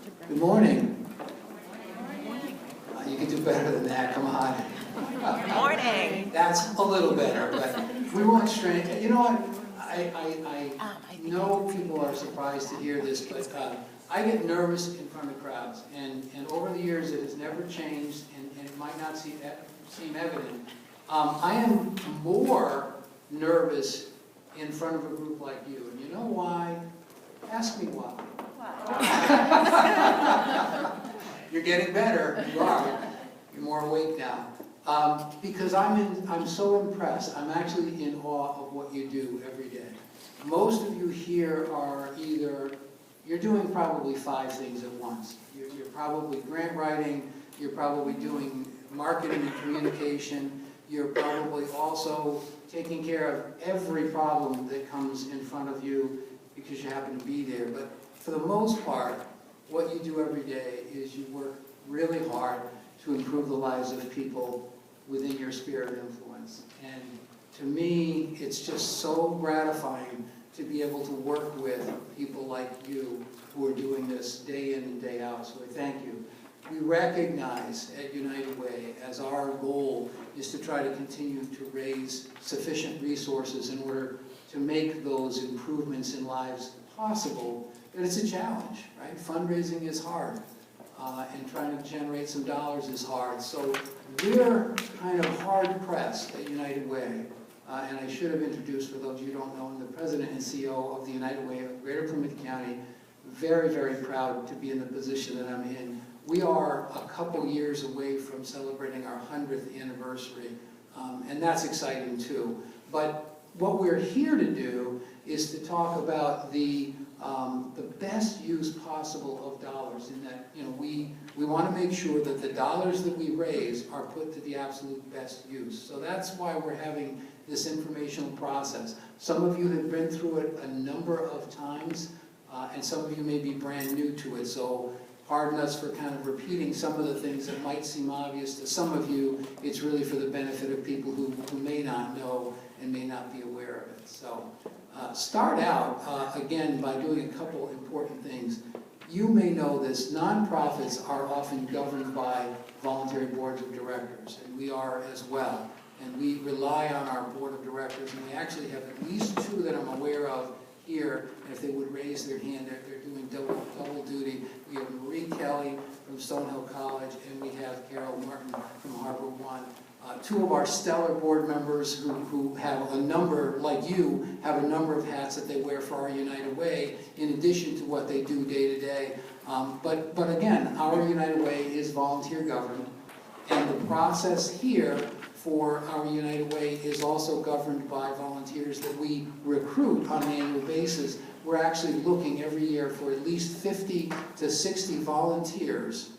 Good morning. You can do better than that, come on. Good morning. That's a little better, but we won't strain. You know what? I know people are surprised to hear this, but I get nervous in front of crowds, and over the years it has never changed, and it might not seem evident. I am more nervous in front of a group like you, and you know why? Ask me why. You're getting better. You are. You're more awake now. Because I'm so impressed. I'm actually in awe of what you do every day. Most of you here are you're doing probably 5 things at once. You're probably grant writing. You're probably doing marketing and communication. You're probably also taking care of every problem that comes in front of you because you happen to be there. But for the most part, what you do every day is you work really hard to improve the lives of people within your sphere of influence. And to me, it's just so gratifying to be able to work with people like you who are doing this day in and day out. So I thank you. We recognize at United Way as our goal is to try to continue to raise sufficient resources in order to make those improvements in lives possible. But it's a challenge, right? Fundraising is hard, and trying to generate some dollars is hard. So we're kind of hard-pressed at United Way, and I should have introduced, for those of you who don't know, I'm the president and CEO of the United Way of Greater Plymouth County. Very, very proud to be in the position that I'm in. We are a couple years away from celebrating our 100th anniversary, and that's exciting too. But what we're here to do is to talk about the best use possible of dollars, in that, you know, we want to make sure that the dollars that we raise are put to the absolute best use. So that's why we're having this informational process. Some of you have been through it a number of times, and some of you may be brand new to it. So pardon us for kind of repeating some of the things that might seem obvious to some of you. It's really for the benefit of people who may not know and may not be aware of it. So start out, again, by doing a couple important things. You may know this, nonprofits are often governed by voluntary boards of directors, and we are as well. And we rely on our board of directors, and we actually have at least 2 that I'm aware of here, and if they would raise their hand, they're doing double duty. We have Marie Kelly from Stonehill College, and we have Carol Martin from Harbor One. 2 of our stellar board members who have a number, like you, have a number of hats that they wear for our United Way, in addition to what they do day to day. But again, our United Way is volunteer governed, and the process here for our United Way is also governed by volunteers that we recruit on an annual basis. We're actually looking every year for at least 50 to 60 volunteers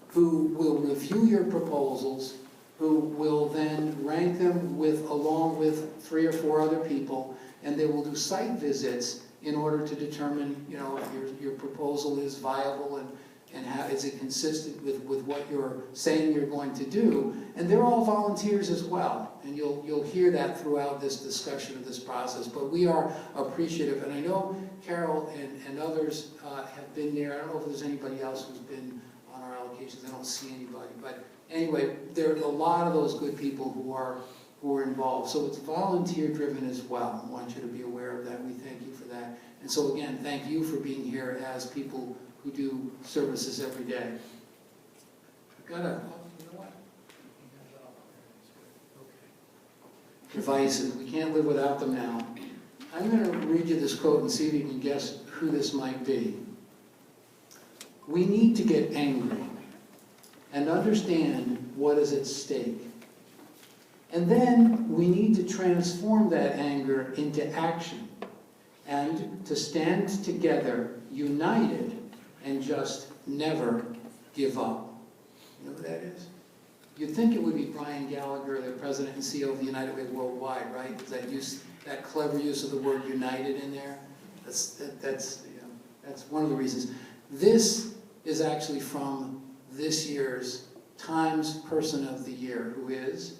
who will review your proposals, who will then rank them along with 3 or 4 other people, and they will do site visits in order to determine, you know, if your proposal is viable and how is it consistent with what you're saying you're going to do. And they're all volunteers as well, and you'll hear that throughout this discussion of this process. But we are appreciative, and I know Carol and others have been there. I don't know if there's anybody else who's been on our allocations. I don't see anybody, but anyway, there are a lot of those good people who are involved. So it's volunteer driven as well. I want you to be aware of that. We thank you for that. And so again, thank you for being here as people who do services every day. You know what? Devices, we can't live without them now. I'm going to read you this quote and see if you can guess who this might be. We need to get angry and understand what is at stake. And then we need to transform that anger into action and to stand together, united, and just never give up. You know who that is? You'd think it would be Brian Gallagher, the president and CEO of the United Way Worldwide, right? That clever use of the word united in there. That's one of the reasons. This is actually from this year's Times Person of the Year, who is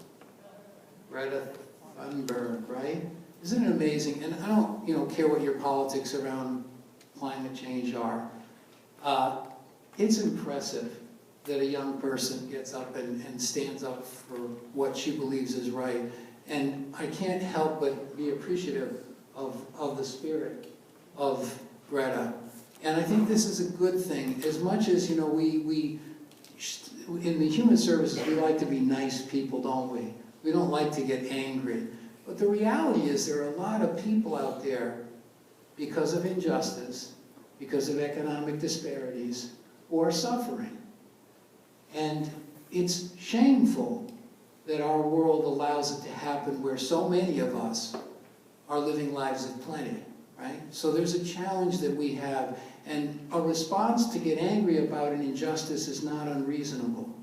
Greta Thunberg, right? Isn't it amazing? And I don't, care what your politics around climate change are. it's impressive that a young person gets up and stands up for what she believes is right. And I can't help but be appreciative of the spirit of Greta. And I think this is a good thing. As much as, you know, we in the human services, we like to be nice people, don't we? We don't like to get angry. But the reality is there are a lot of people out there, because of injustice, because of economic disparities, who are suffering. And it's shameful that our world allows it to happen where so many of us are living lives of plenty, right? So there's a challenge that we have, and a response to get angry about an injustice is not unreasonable,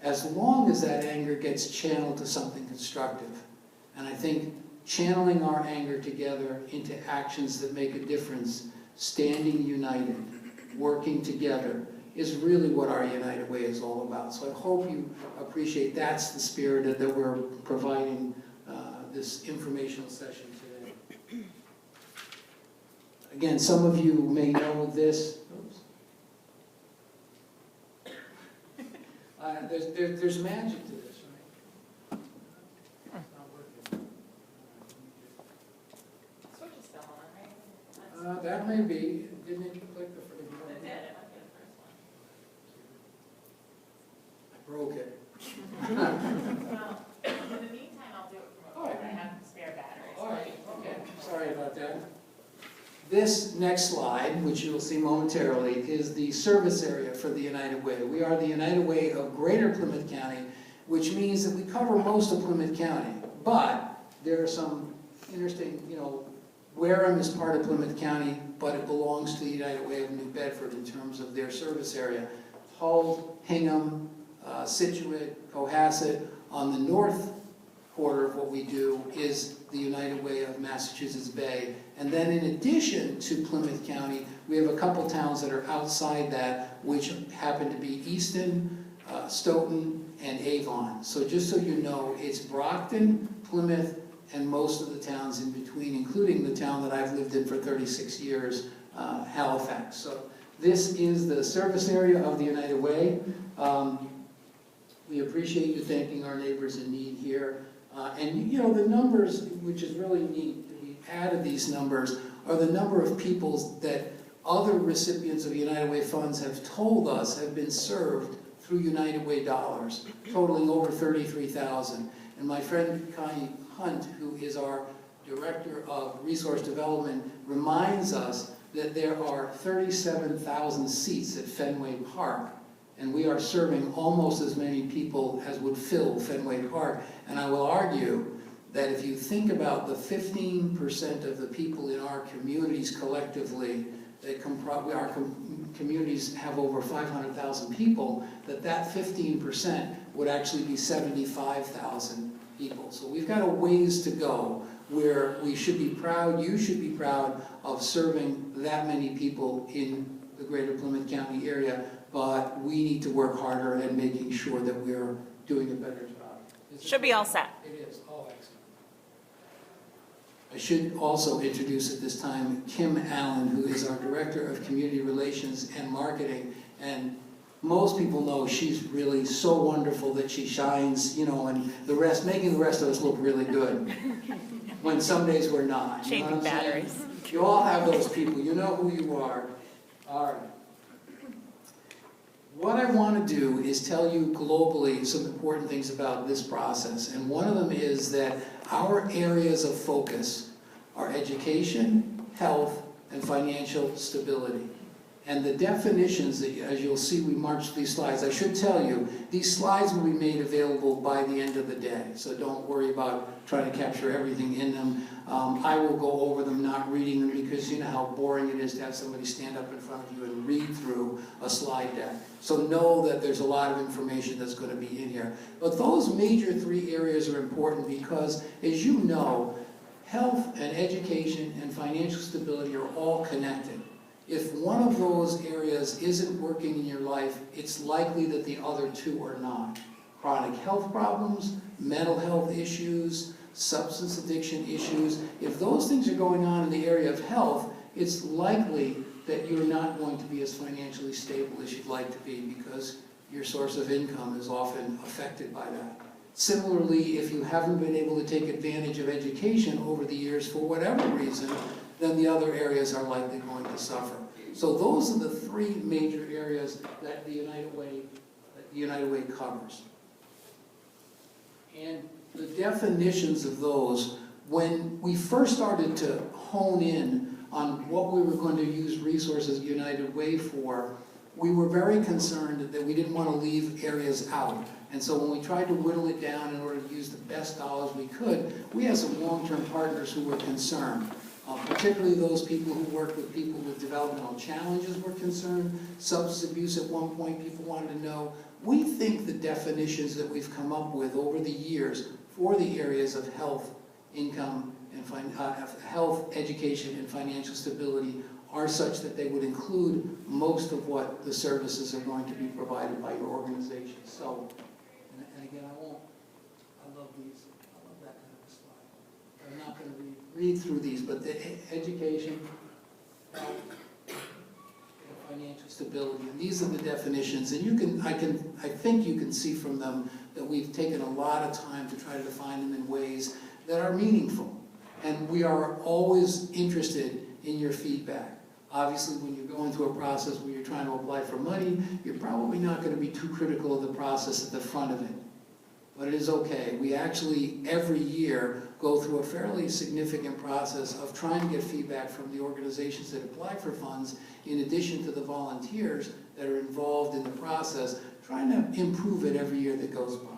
as long as that anger gets channeled to something constructive. And I think channeling our anger together into actions that make a difference, standing united, working together, is really what our United Way is all about. So I hope you appreciate that's the spirit that we're providing this informational session today. Again, some of you may know this. There's magic to this, right? It's not working. Switch is still on, right? That may be. Didn't it click the first one? It did. It might be the first one. I broke it. Well, in the meantime, I'll do it from All right. I have spare batteries. All right, okay, sorry about that. This next slide, which you will see momentarily, is the service area for the United Way. We are the United Way of Greater Plymouth County, which means that we cover most of Plymouth County. But there are some interesting, you know, Wareham is part of Plymouth County, but it belongs to the United Way of New Bedford in terms of their service area. Hull, Hingham, Situate, Cohasset. On the north quarter of what we do is the United Way of Massachusetts Bay. And then in addition to Plymouth County, we have a couple towns that are outside that, which happen to be Easton, Stoughton, and Avon. So just so you know, it's Brockton, Plymouth, and most of the towns in between, including the town that I've lived in for 36 years, Halifax. So this is the service area of the United Way. We appreciate you thanking our neighbors in need here. And you know, the numbers, which is really neat, that we added these numbers, are the number of people that other recipients of United Way funds have told us have been served through United Way dollars, totaling over 33,000. And my friend Connie Hunt, who is our Director of Resource Development, reminds us that there are 37,000 seats at Fenway Park. And we are serving almost as many people as would fill Fenway Park. And I will argue that if you think about the 15% of the people in our communities collectively, that our communities have over 500,000 people, that 15% would actually be 75,000 people. So we've got a ways to go where we should be proud, you should be proud of serving that many people in the greater Plymouth County area. But we need to work harder at making sure that we're doing a better job. Should be all set. It is. Oh, excellent. I should also introduce at this time Kim Allen, who is our Director of Community Relations and Marketing. And most people know she's really so wonderful that she shines, you know, and making the rest of us look really good. When some days we're not. You know Changing batteries. Saying? You all have those people. You know who you are. All right. What I want to do is tell you globally some important things about this process. And one of them is that our areas of focus are education, health, and financial stability. And the definitions, that, as you'll see, we marched these slides. I should tell you, these slides will be made available by the end of the day. So don't worry about trying to capture everything in them. I will go over them, not reading them, because you know how boring it is to have somebody stand up in front of you and read through a slide deck. So know that there's a lot of information that's going to be in here. But those major three areas are important because, as you know, health and education and financial stability are all connected. If one of those areas isn't working in your life, it's likely that the other two are not. Chronic health problems, mental health issues, substance addiction issues. If those things are going on in the area of health, it's likely that you're not going to be as financially stable as you'd like to be because your source of income is often affected by that. Similarly, if you haven't been able to take advantage of education over the years for whatever reason, then the other areas are likely going to suffer. So those are the three major areas that the United Way covers. And the definitions of those, when we first started to hone in on what we were going to use resources United Way for, we were very concerned that we didn't want to leave areas out. And so when we tried to whittle it down in order to use the best dollars we could, we had some long-term partners who were concerned. Particularly those people who work with people with developmental challenges were concerned. Substance abuse at one point, people wanted to know. We think the definitions that we've come up with over the years for the areas of health, income, and health, education, and financial stability are such that they would include most of what the services are going to be provided by your organization. So, and again, I love these. I love that kind of slide. I'm not going to read through these, but the education, health, and financial stability, and these are the definitions. And I think you can see from them that we've taken a lot of time to try to define them in ways that are meaningful. And we are always interested in your feedback. Obviously, when you're going through a process where you're trying to apply for money, you're probably not going to be too critical of the process at the front of it. But it is okay. We actually, every year, go through a fairly significant process of trying to get feedback from the organizations that apply for funds, in addition to the volunteers that are involved in the process, trying to improve it every year that goes by.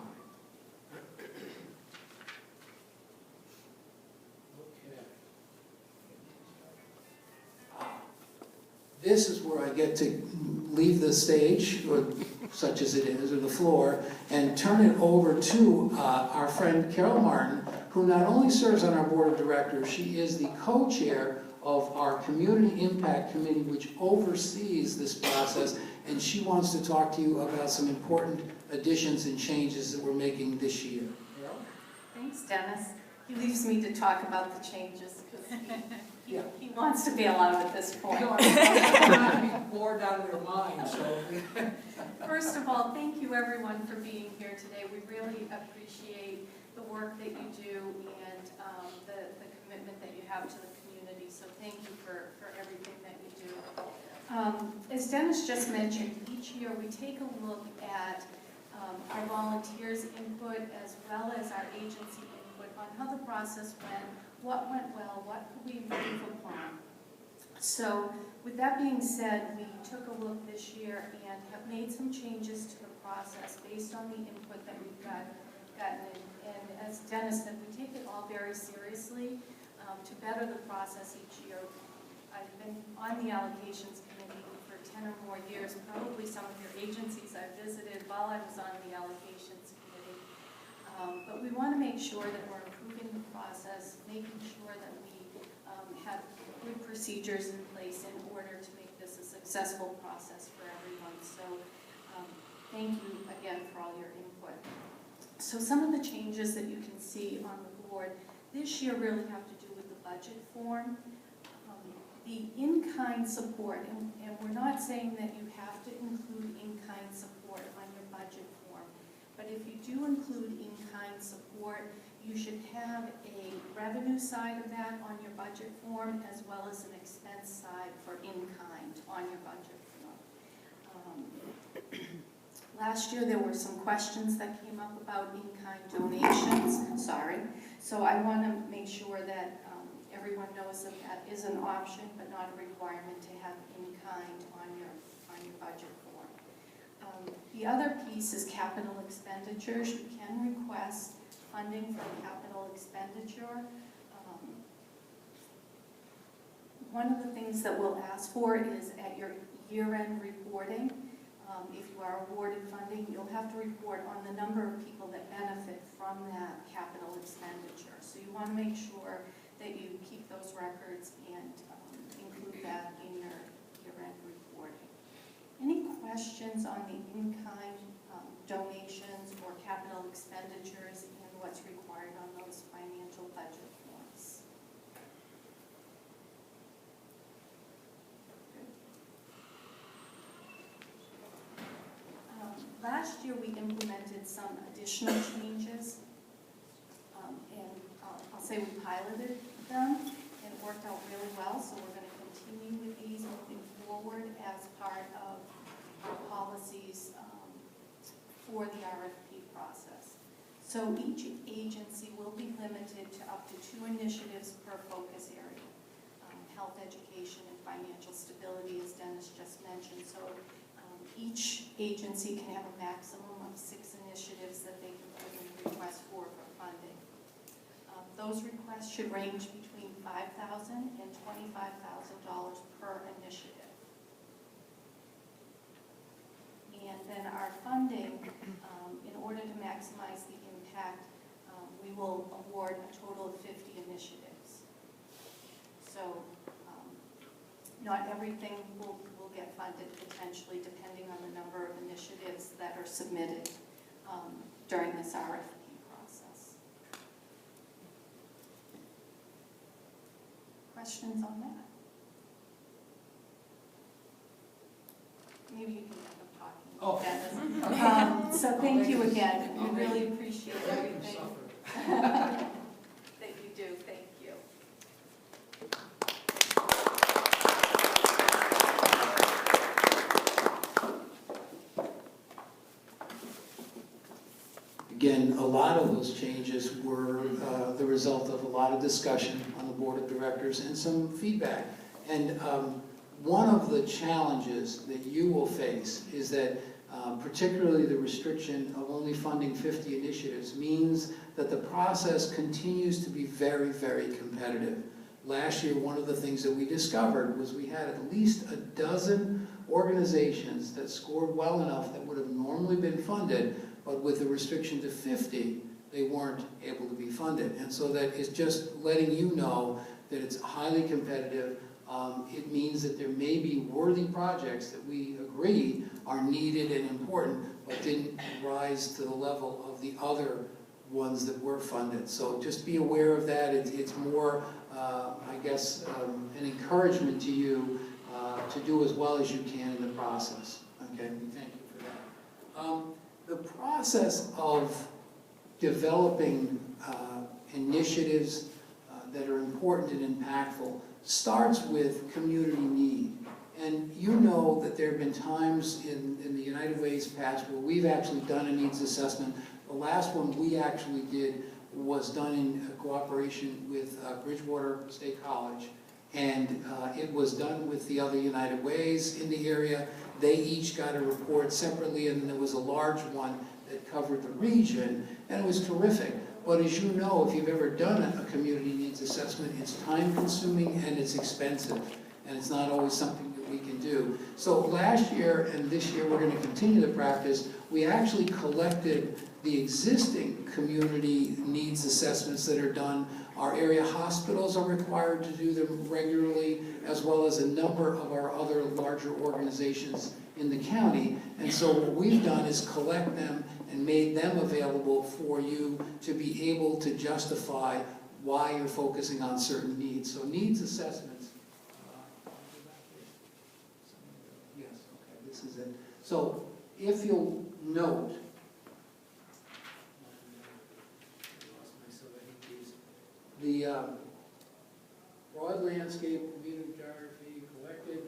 This is where I get to leave the stage, or such as it is, or the floor, and turn it over to our friend Carol Martin, who not only serves on our board of directors, she is the co-chair of our Community Impact Committee, which oversees this process, and she wants to talk to you about some important additions and changes that we're making this year. Carol? Thanks, Dennis. He leaves me to talk about the changes because he wants to bail out at this point. I'm not be bored out of their mind, so. First of all, thank you everyone for being here today. We really appreciate the work that you do and the commitment that you have to the community. So thank you for everything that you do. As Dennis just mentioned, each year we take a look at our volunteers' input as well as our agency input on how the process went, what went well, what could we improve upon. So with that being said, we took a look this year and have made some changes to the process based on the input that we've gotten in. And as Dennis said, we take it all very seriously to better the process each year. I've been on the allocations committee for 10 or more years, probably some of your agencies I visited while I was on the allocations committee. But we want to make sure that we're improving the process, making sure that we have good procedures in place in order to make this a successful process for everyone. So thank you again for all your input. So some of the changes that you can see on the board this year really have to do with the budget form. The in-kind support, and we're not saying that you have to include in-kind support on your budget form, but if you do include in-kind support, you should have a revenue side of that on your budget form as well as an expense side for in-kind on your budget form. Last year there were some questions that came up about in-kind donations, so I want to make sure that everyone knows that that is an option but not a requirement to have in-kind on your budget form. The other piece is capital expenditures. You can request funding for capital expenditure. One of the things that we'll ask for is at your year-end reporting, if you are awarded funding, you'll have to report on the number of people that benefit from that capital expenditure. So you want to make sure that you keep those records and include that in your year-end reporting. Any questions on the in-kind donations or capital expenditures and what's required on those financial budget forms? last year we implemented some additional changes, and I'll say we piloted them, and it worked out really well, so we're going to continue with these moving forward as part of our policies for the RFP process. So each agency will be limited to up to 2 initiatives per focus area. Health, education, and financial stability, as Dennis just mentioned. So each agency can have a maximum of 6 initiatives that they can put in a request for funding. Those requests should range between $5,000 and $25,000 per initiative. And then our funding, in order to maximize the impact, we will award a total of 50 initiatives. So not everything will get funded potentially, depending on the number of initiatives that are submitted during this RFP process. Questions on that? Maybe you can end up talking. Oh. Dennis. So thank you again. We really appreciate everything that you do. Thank you. Again, a lot of those changes were the result of a lot of discussion on the board of directors and some feedback. And one of the challenges that you will face is that particularly the restriction of only funding 50 initiatives means that the process continues to be very, very competitive. Last year, one of the things that we discovered was we had at least a dozen organizations that scored well enough that would have normally been funded, but with the restriction to 50, they weren't able to be funded. And so that is just letting you know that it's highly competitive. It means that there may be worthy projects that we agree are needed and important, but didn't rise to the level of the other ones that were funded. So just be aware of that. It's more, I guess, an encouragement to you to do as well as you can in the process. Okay, thank you for that. The process of developing initiatives that are important and impactful starts with community need. And you know that there have been times in the United Way's past where we've actually done a needs assessment. The last one we actually did was done in cooperation with Bridgewater State College. And it was done with the other United Ways in the area. They each got a report separately, and then there was a large one that covered the region, and it was terrific. But as you know, if you've ever done a community needs assessment, it's time-consuming and it's expensive, and it's not always something that we can do. So last year and this year, we're going to continue the practice. We actually collected the existing community needs assessments that are done. Our area hospitals are required to do them regularly, as well as a number of our other larger organizations in the county. And so what we've done is collect them and made them available for you to be able to justify why you're focusing on certain needs. So needs assessments. Yes, okay, this is it. So if you'll note, the broad landscape community geography collected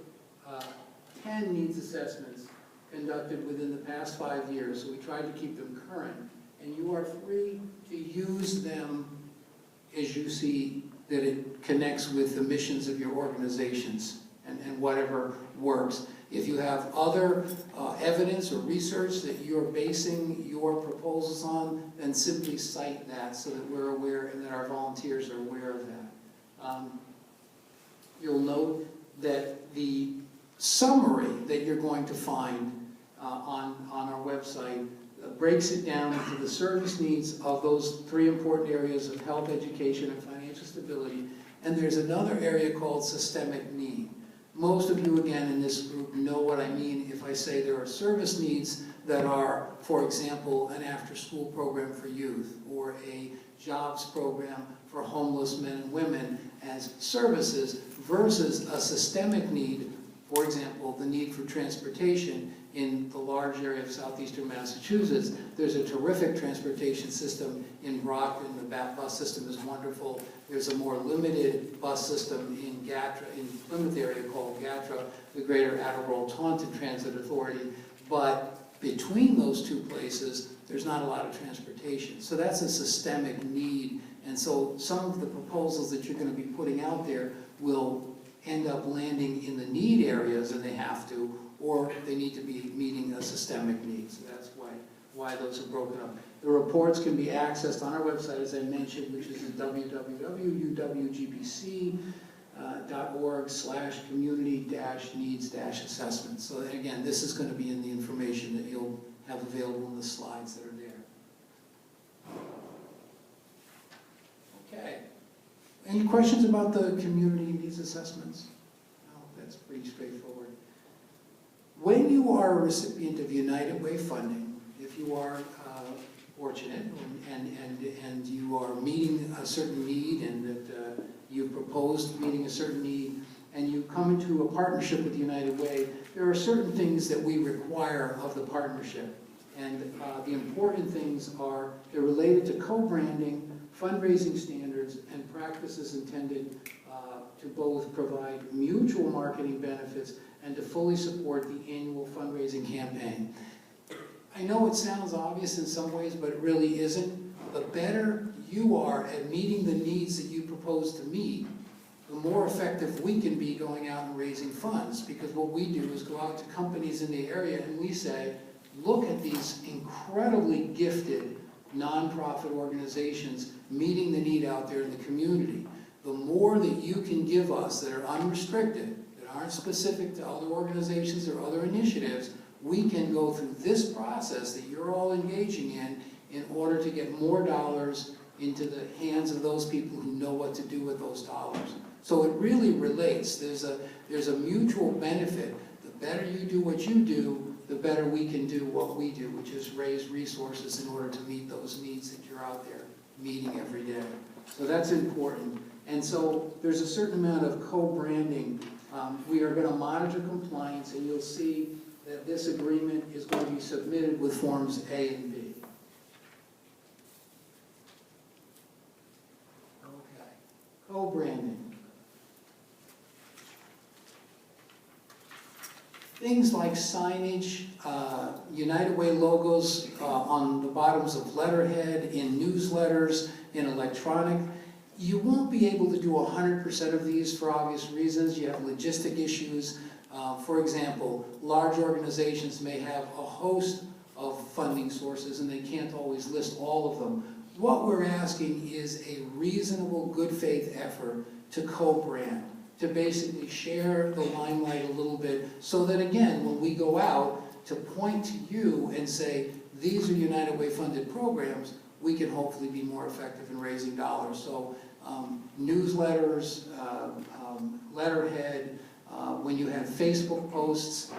10 needs assessments conducted within the past 5 years, so we tried to keep them current. And you are free to use them as you see that it connects with the missions of your organizations and whatever works. If you have other evidence or research that you're basing your proposals on, then simply cite that so that we're aware and that our volunteers are aware of that. You'll note that the summary that you're going to find on our website breaks it down into the service needs of those 3 important areas of health, education, and financial stability. And there's another area called systemic need. Most of you, again, in this group know what I mean if I say there are service needs that are, for example, an after-school program for youth or a jobs program for homeless men and women as services versus a systemic need For example, the need for transportation in the large area of southeastern Massachusetts. There's a terrific transportation system in Brockton. The bus system is wonderful. There's a more limited bus system in Gatra, in Plymouth area called Gatra, the Greater Attleboro Taunton Transit Authority. But between those two places, there's not a lot of transportation. So that's a systemic need. And so some of the proposals that you're going to be putting out there will end up landing in the need areas, and they have to, or they need to be meeting a systemic need. So that's why those are broken up. The reports can be accessed on our website, as I mentioned, which is www.uwgbc.org/community-needs-assessment. So again, this is going to be in the information that you'll have available in the slides that are there. Okay. Any questions about the community needs assessments? No, that's pretty straightforward. When you are a recipient of United Way funding, if you are fortunate and you are meeting a certain need and that you proposed meeting a certain need and you come into a partnership with United Way, there are certain things that we require of the partnership. And the important things are they're related to co-branding, fundraising standards, and practices intended to both provide mutual marketing benefits and to fully support the annual fundraising campaign. I know it sounds obvious in some ways, but it really isn't. The better you are at meeting the needs that you propose to meet, the more effective we can be going out and raising funds. Because what we do is go out to companies in the area and we say, look at these incredibly gifted nonprofit organizations meeting the need out there in the community. The more that you can give us that are unrestricted, that aren't specific to other organizations or other initiatives, we can go through this process that you're all engaging in order to get more dollars into the hands of those people who know what to do with those dollars. So it really relates. There's a mutual benefit. The better you do what you do, the better we can do what we do, which is raise resources in order to meet those needs that you're out there meeting every day. So that's important. And so there's a certain amount of co-branding. We are going to monitor compliance, and you'll see that this agreement is going to be submitted with forms A and B. Okay. Co-branding. Things like signage, United Way logos on the bottoms of letterhead, in newsletters, in electronic. You won't be able to do 100% of these for obvious reasons. You have logistic issues. For example, large organizations may have a host of funding sources and they can't always list all of them. What we're asking is a reasonable, good faith effort to co-brand, to basically share the limelight a little bit so that, again, when we go out to point to you and say, these are United Way funded programs, we can hopefully be more effective in raising dollars. So newsletters, letterhead, when you have Facebook posts,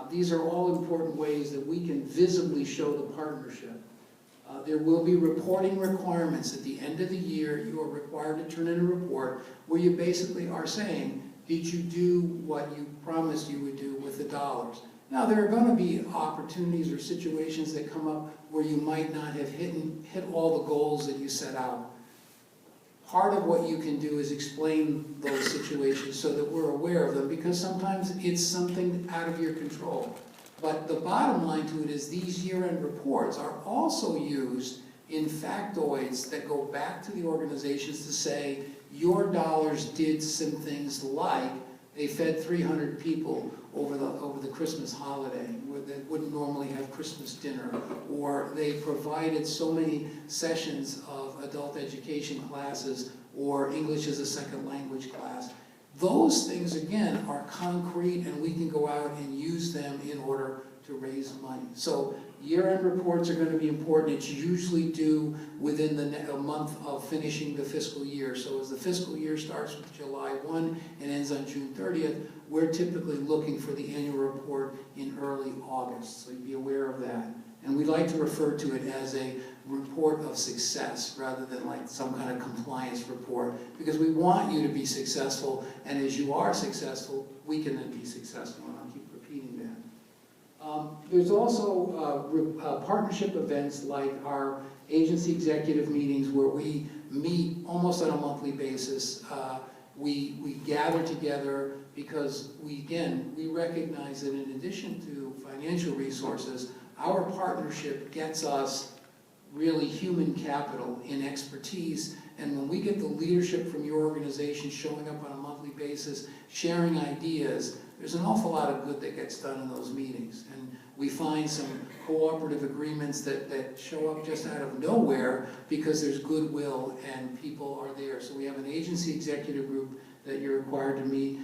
these are all important ways that we can visibly show the partnership. There will be reporting requirements. At the end of the year, you are required to turn in a report where you basically are saying, did you do what you promised you would do with the dollars? Now, there are going to be opportunities or situations that come up where you might not have hit all the goals that you set out. Part of what you can do is explain those situations so that we're aware of them, because sometimes it's something out of your control. But the bottom line to it is these year-end reports are also used in factoids that go back to the organizations to say, your dollars did some things like they fed 300 people over the Christmas holiday that wouldn't normally have Christmas dinner, or they provided so many sessions of adult education classes or English as a second language class. Those things, again, are concrete, and we can go out and use them in order to raise money. So year-end reports are going to be important. It's usually due within a month of finishing the fiscal year. So as the fiscal year starts with July 1 and ends on June 30th, we're typically looking for the annual report in early August. So you'd be aware of that. And we like to refer to it as a report of success rather than like some kind of compliance report, because we want you to be successful, and as you are successful, we can then be successful, and I'll keep repeating that. There's also partnership events like our agency executive meetings where we meet almost on a monthly basis. We gather together because we recognize that in addition to financial resources, our partnership gets us really human capital in expertise. And when we get the leadership from your organization showing up on a monthly basis, sharing ideas, there's an awful lot of good that gets done in those meetings. And we find some cooperative agreements that show up just out of nowhere because there's goodwill and people are there. So we have an agency executive group that you're required to meet.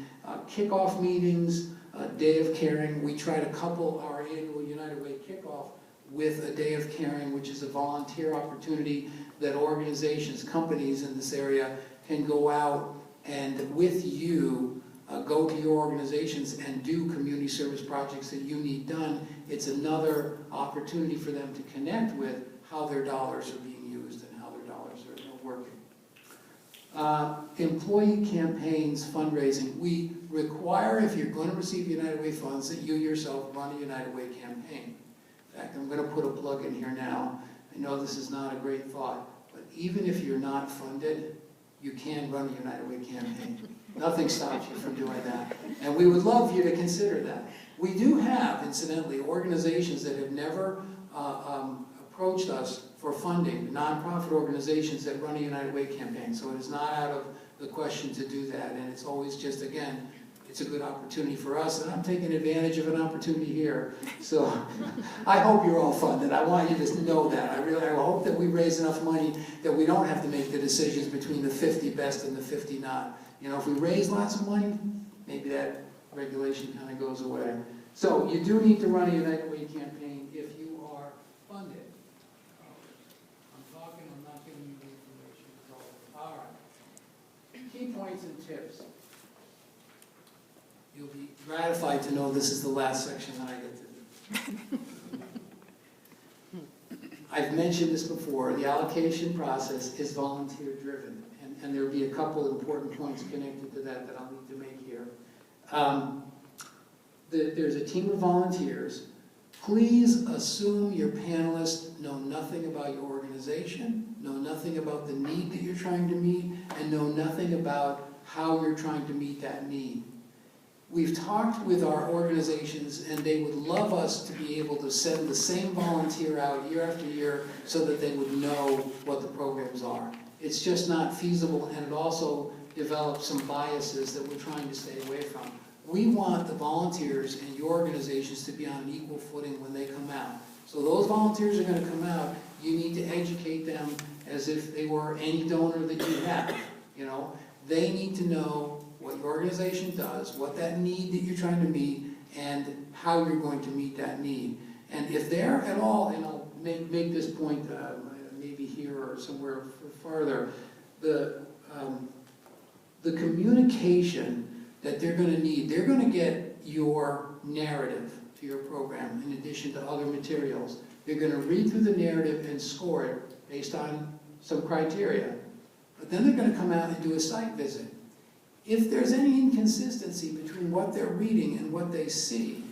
Kickoff meetings, Day of Caring. We try to couple our annual United Way kickoff with a Day of Caring, which is a volunteer opportunity that organizations, companies in this area can go out and with you go to your organizations and do community service projects that you need done. It's another opportunity for them to connect with how their dollars are being used and how their dollars are working. Employee campaigns, fundraising. We require, if you're going to receive United Way funds, that you yourself run a United Way campaign. In fact, I'm going to put a plug in here now. I know this is not a great thought, but even if you're not funded, you can run a United Way campaign. Nothing stops you from doing that. And we would love you to consider that. We do have, incidentally, organizations that have never approached us for funding, nonprofit organizations that run a United Way campaign. So it is not out of the question to do that. And it's always just, again, it's a good opportunity for us. And I'm taking advantage of an opportunity here. So I hope you're all funded. I want you to know that. I hope that we raise enough money that we don't have to make the decisions between the 50 best and the 50 not. You know, if we raise lots of money, maybe that regulation kind of goes away. So you do need to run a United Way campaign if you are funded. I'm talking, I'm not giving you the information. All right. Key points and tips. You'll be gratified to know this is the last section that I get to do. I've mentioned this before. The allocation process is volunteer driven. And there will be a couple of important points connected to that I'll need to make here. There's a team of volunteers. Please assume your panelists know nothing about your organization, know nothing about the need that you're trying to meet, and know nothing about how you're trying to meet that need. We've talked with our organizations, and they would love us to be able to send the same volunteer out year after year so that they would know what the programs are. It's just not feasible, and it also develops some biases that we're trying to stay away from. We want the volunteers and your organizations to be on an equal footing when they come out. So those volunteers are going to come out. You need to educate them as if they were any donor that you have. You know, they need to know what your organization does, what that need that you're trying to meet, and how you're going to meet that need. And if they're at all, and I'll make this point maybe here or somewhere farther, the communication that they're going to need, they're going to get your narrative to your program in addition to other materials. They're going to read through the narrative and score it based on some criteria. But then they're going to come out and do a site visit. If there's any inconsistency between what they're reading and what they see,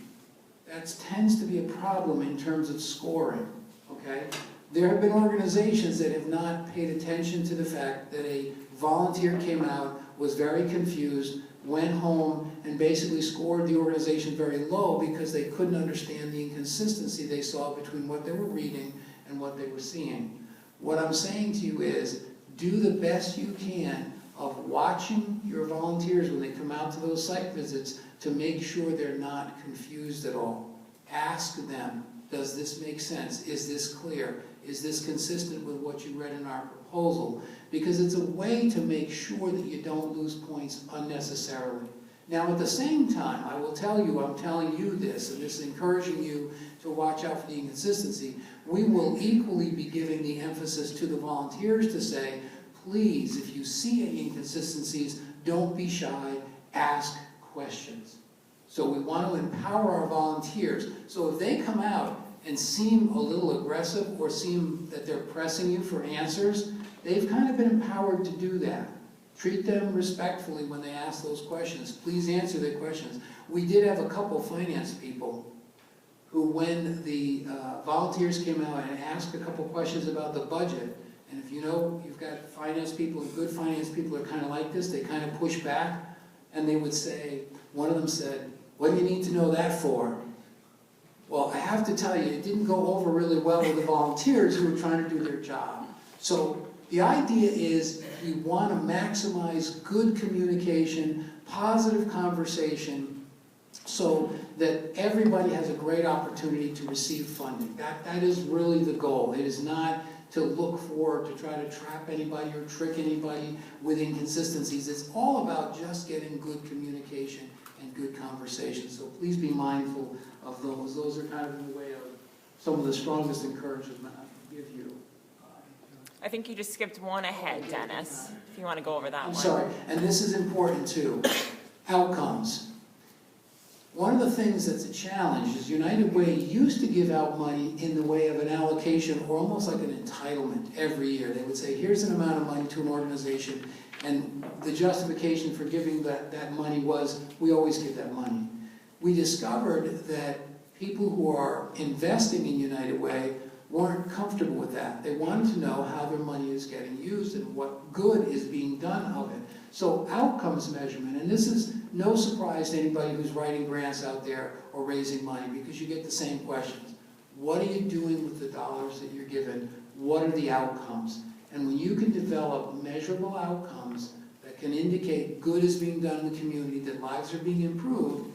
that tends to be a problem in terms of scoring, okay? There have been organizations that have not paid attention to the fact that a volunteer came out, was very confused, went home, and basically scored the organization very low because they couldn't understand the inconsistency they saw between what they were reading and what they were seeing. What I'm saying to you is, do the best you can of watching your volunteers when they come out to those site visits to make sure they're not confused at all. Ask them, does this make sense? Is this clear? Is this consistent with what you read in our proposal? Because it's a way to make sure that you don't lose points unnecessarily. Now at the same time, I will tell you, I'm telling you this, and this is encouraging you to watch out for the inconsistency. We will equally be giving the emphasis to the volunteers to say, please, if you see any inconsistencies, don't be shy, ask questions. So we want to empower our volunteers. So if they come out and seem a little aggressive or seem that they're pressing you for answers, they've kind of been empowered to do that. Treat them respectfully when they ask those questions. Please answer their questions. We did have a couple finance people who, when the volunteers came out and asked a couple questions about the budget, and if you know, you've got finance people, and good finance people are kind of like this, they kind of push back, and they would say, one of them said, "What do you need to know that for?" Well, I have to tell you, it didn't go over really well with the volunteers who were trying to do their job. So the idea is we want to maximize good communication, positive conversation, so that everybody has a great opportunity to receive funding. That is really the goal. It is not to look for, to try to trap anybody or trick anybody with inconsistencies. It's all about just getting good communication and good conversation. So please be mindful of those. Those are kind of in the way of some of the strongest encouragement I can give you. I think you just skipped one ahead, Dennis, if you want to go over that one. I'm sorry, and this is important too. Outcomes. One of the things that's a challenge is United Way used to give out money in the way of an allocation or almost like an entitlement every year. They would say, here's an amount of money to an organization, and the justification for giving that money was, we always give that money. We discovered that people who are investing in United Way weren't comfortable with that. They wanted to know how their money is getting used and what good is being done of it. So outcomes measurement, and this is no surprise to anybody who's writing grants out there or raising money, because you get the same questions. What are you doing with the dollars that you're given? What are the outcomes? And when you can develop measurable outcomes that can indicate good is being done in the community, that lives are being improved,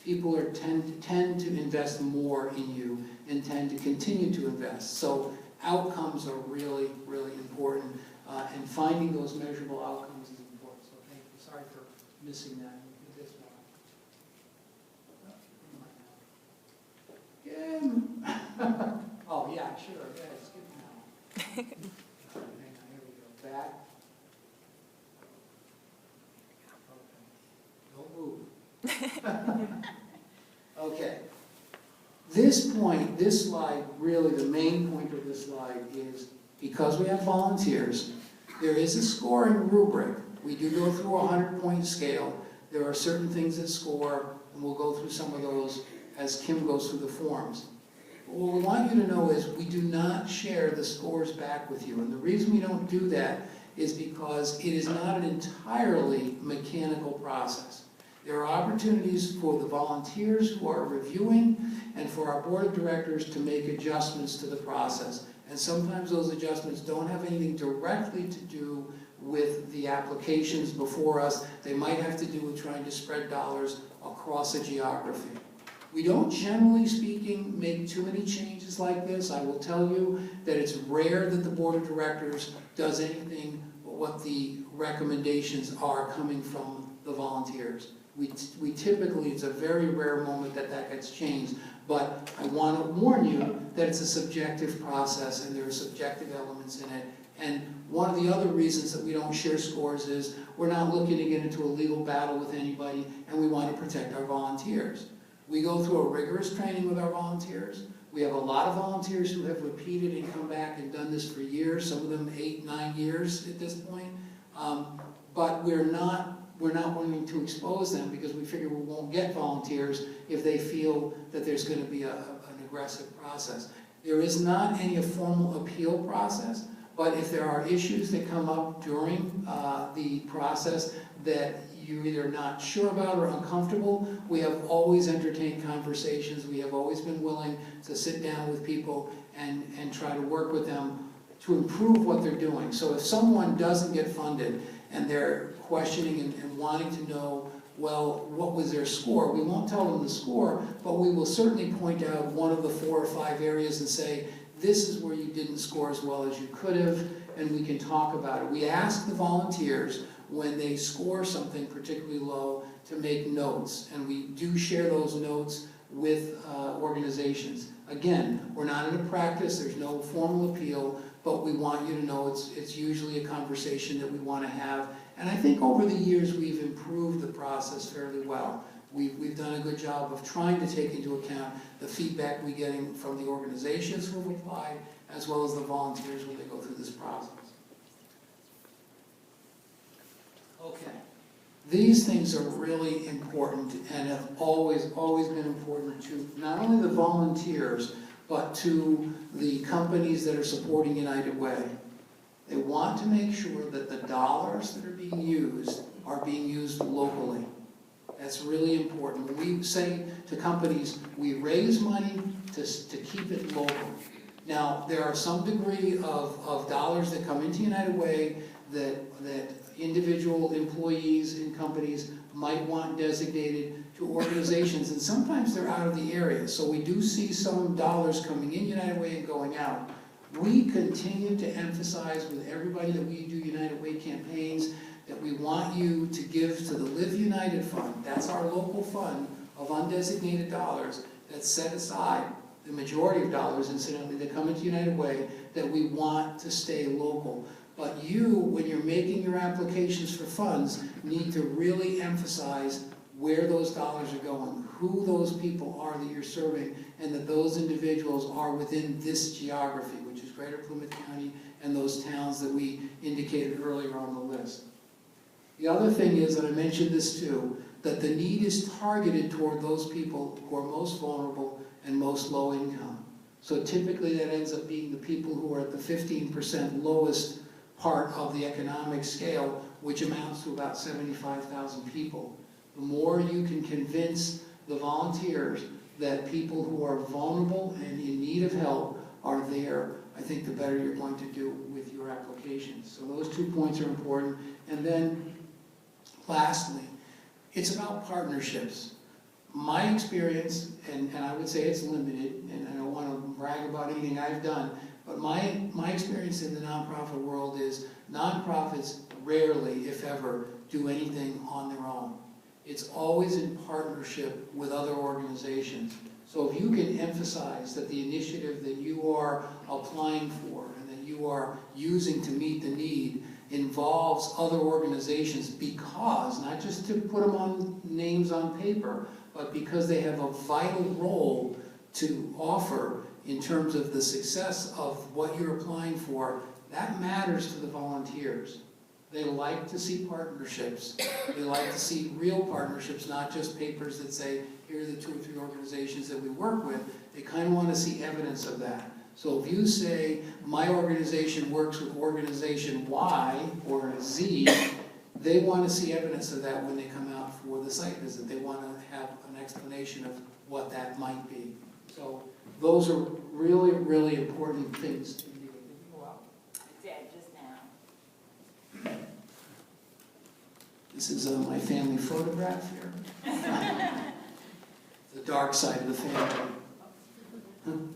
people tend to invest more in you and tend to continue to invest. So outcomes are really, really important, and finding those measurable outcomes is important. So thank you. Sorry for missing that. This one. Again. Oh yeah, sure. Yeah, skip now. Hang on, here we go. Back. Okay. Don't move. Okay. This slide, really the main point of this slide is, because we have volunteers, there is a scoring rubric. We do go through a 100-point scale. There are certain things that score, and we'll go through some of those as Kim goes through the forms. But what we want you to know is we do not share the scores back with you. And the reason we don't do that is because it is not an entirely mechanical process. There are opportunities for the volunteers who are reviewing and for our board of directors to make adjustments to the process. And sometimes those adjustments don't have anything directly to do with the applications before us. They might have to do with trying to spread dollars across a geography. We don't, generally speaking, make too many changes like this. I will tell you that it's rare that the board of directors does anything but what the recommendations are coming from the volunteers. We typically, it's a very rare moment that gets changed, but I want to warn you that it's a subjective process and there are subjective elements in it. And one of the other reasons that we don't share scores is we're not looking to get into a legal battle with anybody, and we want to protect our volunteers. We go through a rigorous training with our volunteers. We have a lot of volunteers who have repeated and come back and done this for years, some of them 8, 9 years at this point. But we're not wanting to expose them because we figure we won't get volunteers if they feel that there's going to be an aggressive process. There is not any formal appeal process, but if there are issues that come up during the process that you're either not sure about or uncomfortable, we have always entertained conversations. We have always been willing to sit down with people and try to work with them to improve what they're doing. So if someone doesn't get funded and they're questioning and wanting to know, well, what was their score? We won't tell them the score, but we will certainly point out one of the 4 or 5 areas and say, this is where you didn't score as well as you could have, and we can talk about it. We ask the volunteers when they score something particularly low to make notes, and we do share those notes with organizations. Again, we're not in a practice, there's no formal appeal, but we want you to know it's usually a conversation that we want to have. And I think over the years we've improved the process fairly well. We've done a good job of trying to take into account the feedback we're getting from the organizations who have applied, as well as the volunteers when they go through this process. Okay. These things are really important and have always been important to not only the volunteers, but to the companies that are supporting United Way. They want to make sure that the dollars that are being used locally. That's really important. When we say to companies, we raise money to keep it local. Now, there are some degree of dollars that come into United Way that individual employees in companies might want designated to organizations, and sometimes they're out of the area. So we do see some dollars coming in United Way and going out. We continue to emphasize with everybody that we do United Way campaigns that we want you to give to the Live United Fund. That's our local fund of undesignated dollars that's set aside, the majority of dollars, incidentally, that come into United Way, that we want to stay local. But you, when you're making your applications for funds, need to really emphasize where those dollars are going, who those people are that you're serving, and that those individuals are within this geography, which is Greater Plymouth County and those towns that we indicated earlier on the list. The other thing is, and I mentioned this too, that the need is targeted toward those people who are most vulnerable and most low income. So typically that ends up being the people who are at the 15% lowest part of the economic scale, which amounts to about 75,000 people. The more you can convince the volunteers that people who are vulnerable and in need of help are there, I think the better you're going to do with your applications. So those 2 points are important. And then, lastly, it's about partnerships. My experience, and I would say it's limited, and I don't want to brag about anything I've done, but my experience in the nonprofit world is nonprofits rarely, if ever, do anything on their own. It's always in partnership with other organizations. So if you can emphasize that the initiative that you are applying for and that you are using to meet the need involves other organizations because, not just to put them on names on paper, but because they have a vital role to offer in terms of the success of what you're applying for, that matters to the volunteers. They like to see partnerships. They like to see real partnerships, not just papers that say, here are the 2 or 3 organizations that we work with. They kind of want to see evidence of that. So if you say, my organization works with organization Y or Z, they want to see evidence of that when they come out for the site visit. They want to have an explanation of what that might be. So those are really, really important things to do. Did you go out? I did, just now. This is my family photograph here. The dark side of the family. I'm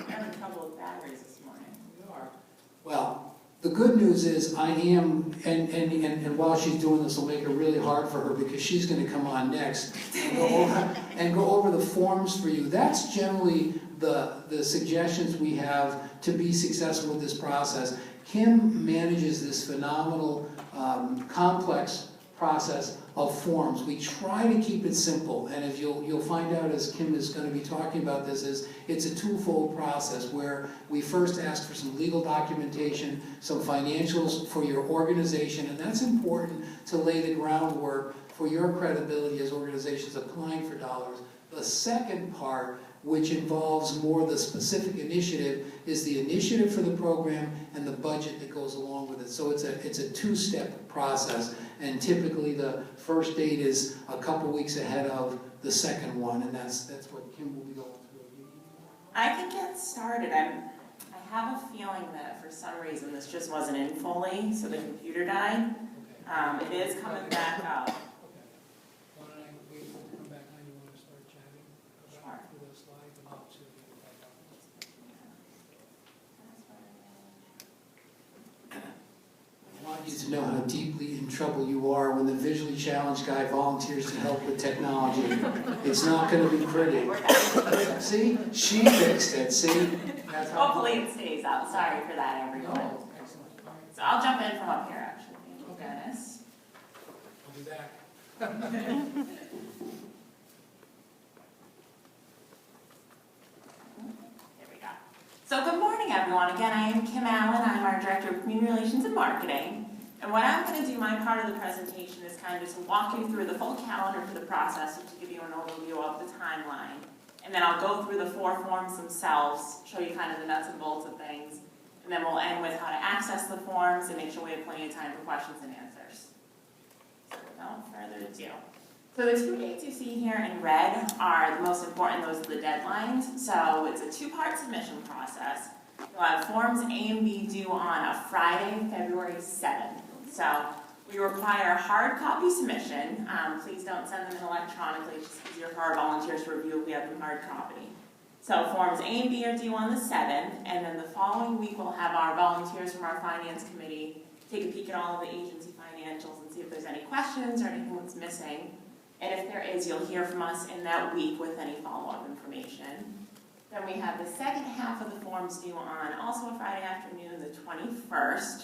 having trouble with batteries this morning. You are. Well, the good news is I am, and while she's doing this, will make it really hard for her because she's going to come on next and go over the forms for you. That's generally the suggestions we have to be successful with this process. Kim manages this phenomenal, complex process of forms. We try to keep it simple, and if you'll find out as Kim is going to be talking about this, is it's a twofold process where we first ask for some legal documentation, some financials for your organization, and that's important to lay the groundwork for your credibility as organizations applying for dollars. The second part, which involves more the specific initiative, is the initiative for the program and the budget that goes along with it. So it's a 2-step process, and typically the first date is a couple weeks ahead of the second one, and that's what Kim will be going through. I can get started. I have a feeling that for some reason this just wasn't in fully, so the computer died. Okay. It is coming back up. Okay. Why don't I wait for it to come back on? You want to start chatting about those slides and I'll see you back up. I want you to know how deeply in trouble you are when the visually challenged guy volunteers to help with technology. It's not going to be pretty. See? She fixed it. See? That's how Hopefully it stays up. Sorry for that, everyone. Oh, excellent. All right. So I'll jump in from up here, actually. Okay. Dennis. I'll be back. There we go. So good morning, everyone. Again, I am Kim Allen. I'm our Director of Community Relations and Marketing. And what I'm going to do, my part of the presentation is kind of to walk you through the full calendar for the process, to give you an overview of the timeline. And then I'll go through the 4 forms themselves, show you kind of the nuts and bolts of things. And then we'll end with how to access the forms and make sure we have plenty of time for questions and answers. So without further ado. So the 2 dates you see here in red are the most important. Those are the deadlines. So it's a 2-part submission process. You'll have forms A and B due on a Friday, February 7th. So we require a hard copy submission. Please don't send them in electronically. It's just easier for our volunteers to review if we have them hard copy. So forms A and B are due on the 7th, and then the following week we'll have our volunteers from our finance committee take a peek at all of the agency financials and see if there's any questions or anything that's missing. And if there is, you'll hear from us in that week with any follow-up information. Then we have the second half of the forms due on also a Friday afternoon, the 21st.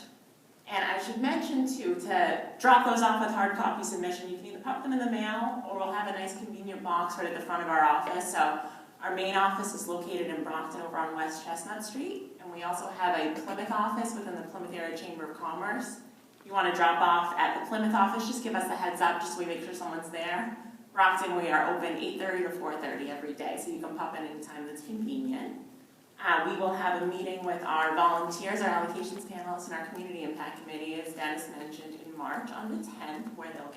And I should mention too, to drop those off with hard copy submission, you can either pop them in the mail or we'll have a nice convenient box right at the front of our office. So our main office is located in Brockton over on West Chestnut Street. And we also have a Plymouth office within the Plymouth Area Chamber of Commerce. If you want to drop off at the Plymouth office, just give us a heads up just so we make sure someone's there. Brockton, we are open 8:30 to 4:30 every day, so you can pop in anytime that's convenient. We will have a meeting with our volunteers, our allocations panelists, and our community impact committee, as Dennis mentioned, in March on the 10th, where they'll